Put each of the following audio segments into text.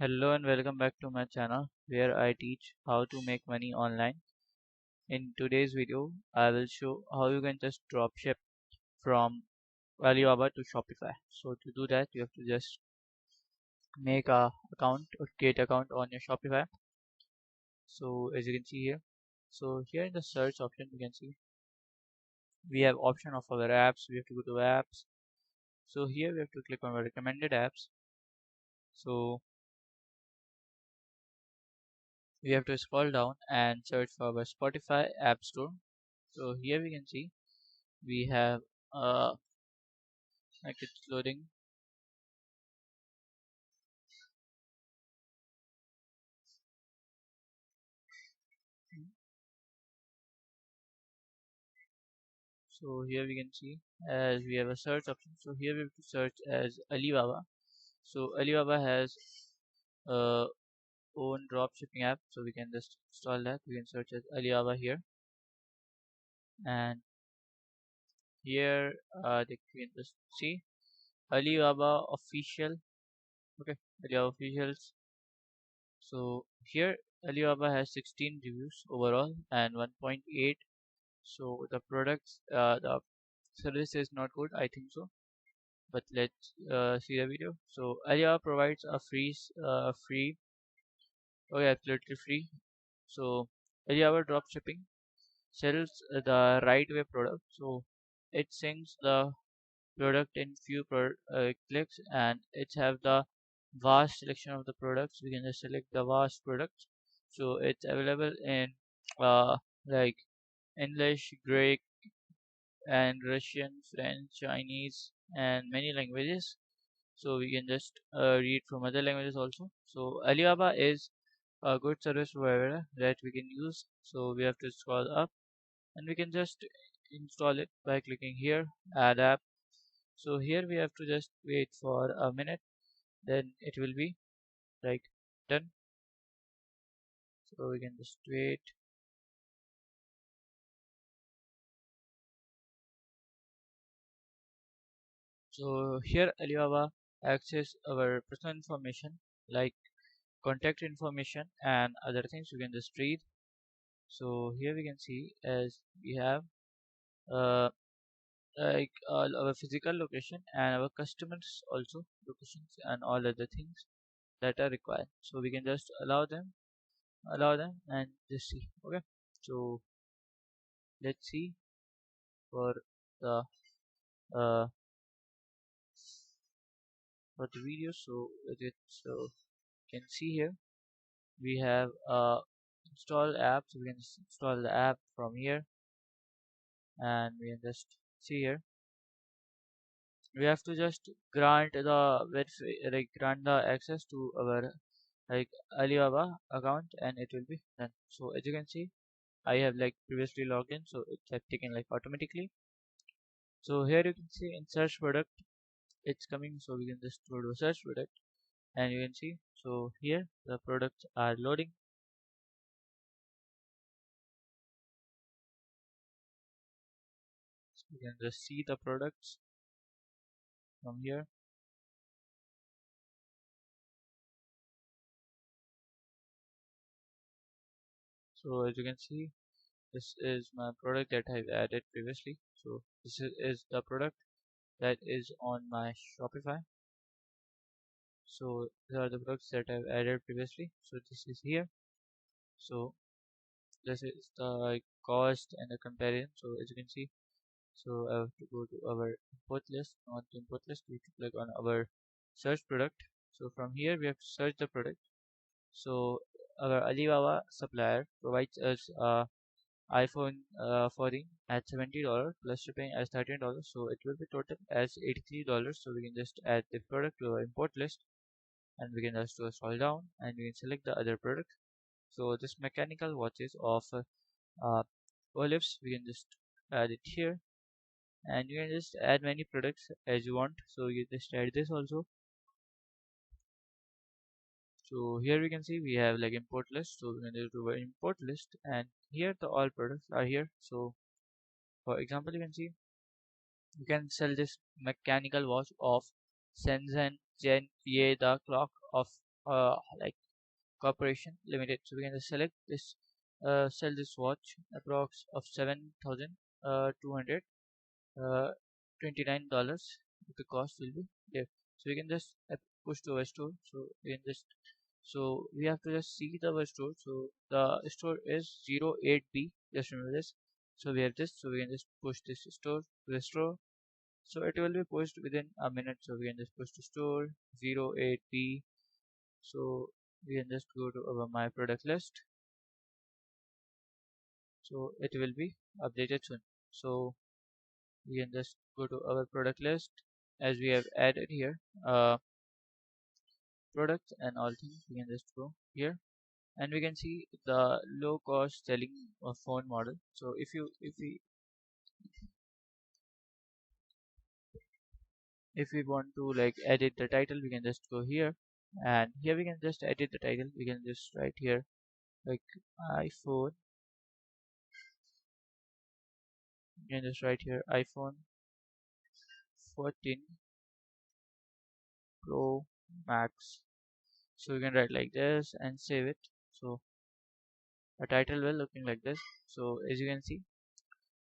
Hello and welcome back to my channel where I teach how to make money online. In today's video, I will show how you can just dropship from Alibaba to Shopify. So to do that, you have to just make a account or create account on your Shopify. So as you can see here, so here in the search option, you can see we have option of our apps. We have to go to apps. So here we have to click on our recommended apps. So we have to scroll down and search for our Spotify app store. So here we can see we have like it's loading. So here we can see as we have a search option. So here we have to search as Alibaba. So Alibaba has uh, own drop shipping app, so we can just install that. We can search as Alibaba here, and here we can just see Alibaba official. Okay, Alibaba officials. So here Alibaba has 16 reviews overall and 1.8. So the products, the service is not good, I think so. But let's see the video. So Alibaba provides a free, oh yeah, absolutely free. So Alibaba dropshipping sells the right way product. So it syncs the product in few clicks, and it have the vast selection of the products. We can just select the vast products. So it's available in like English, Greek, and Russian, French, Chinese, and many languages. So we can just read from other languages also. So Alibaba is a good service provider that we can use. So we have to scroll up and we can just install it by clicking here, add app. So here we have to just wait for a minute, then it will be like done. So we can just wait. So here Alibaba access our personal information like contact information and other things we can just read. So here we can see as we have uh, like our physical location and our customers also locations and all other things that are required. So we can just allow them and just see. Okay, so let's see for the uh for the video. So so you can see here we have install app. So we can just install the app from here, and we can just see here we have to just grant the like grant the access to our like Alibaba account, and it will be done. So as you can see, I have like previously logged in, so it's have taken like automatically. So here you can see in search product it's coming, so we can just go to search product and you can see. So here the products are loading. So you can just see the products from here. So as you can see, this is my product that I've added previously. So this is the product that is on my Shopify. So these are the products that I've added previously. So this is here. So this is the like, cost and the comparison. So as you can see, so I have to go to our import list. On the import list, we have to click on our search product. So from here we have to search the product. So our Alibaba supplier provides us a iPhone 14 at $70 plus shipping as $13. So it will be total as $83. So we can just add the product to our import list, and we can just scroll down and we can select the other product. So this mechanical watches of uh, olives, we can just add it here, and you can just add many products as you want. So you just add this also. So here we can see we have like import list. So we can just do an import list, and here the all products are here. So for example, you can see you can sell this mechanical watch of Shenzhen Gen Ye, the clock of like corporation limited. So we can just select this, sell this watch approx of 7,200 uh, $29. The cost will be there. So we can just push to our store. So we can just, so we have to just see the our store. So the store is 08B, just remember this. So we have this, so we can just push this store to the store. So it will be pushed within a minute. So we can just push to store 08B. So we can just go to our my product list. So it will be updated soon. So we can just go to our product list, as we have added here products and all things. We can just go here and we can see the low cost selling phone model. So if we want to like edit the title, we can just go here, and here we can just edit the title. We can just write here like iPhone. You can just write here iPhone 14 Pro Max. So we can write like this and save it. So a title will looking like this. So as you can see,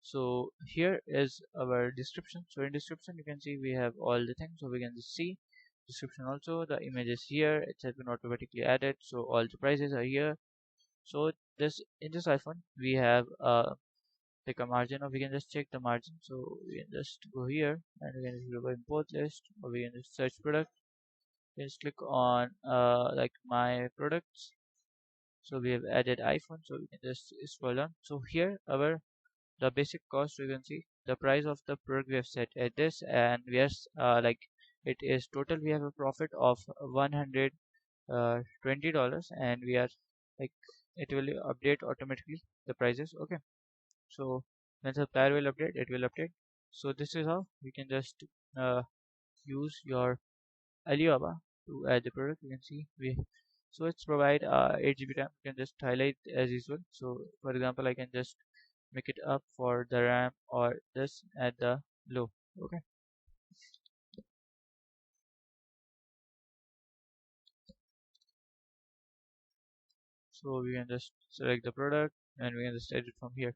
so here is our description. So in description you can see we have all the things. So we can just see description also, the image is here, it has been automatically added, so all the prices are here. So this, in this iPhone we have like a margin, or we can just check the margin. So we can just go here and we can just go by import list, or we can just search product. We just click on like my products. So we have added iPhone, so we can just scroll down. So here our the basic cost, you can see the price of the product we have set at this, and we are like it is total, we have a profit of $120, and we are like it will update automatically the prices. Okay, so when the supplier will update, it will update. So this is how we can just uh, use your Alibaba to add the product. You can see we, so it's provide 8 GB RAM. You can just highlight as usual. So for example, I can just make it up for the RAM or this at the low. Okay, so we can just select the product and we can just edit from here.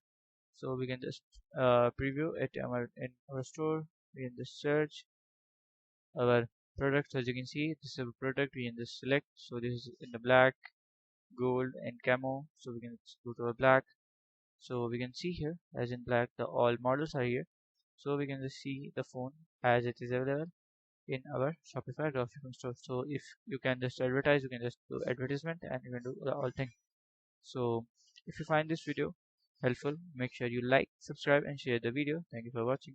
So we can just preview it in our store. We can just search our product. As you can see, this is a product we can just select. So this is in the black, gold and camo. So we can just go to a black. So we can see here as in black the all models are here. So we can just see the phone as it is available in our Shopify dropshipping store. So if you can just advertise, you can just do advertisement and you can do the all thing. So if you find this video helpful, make sure you like, subscribe and share the video. Thank you for watching.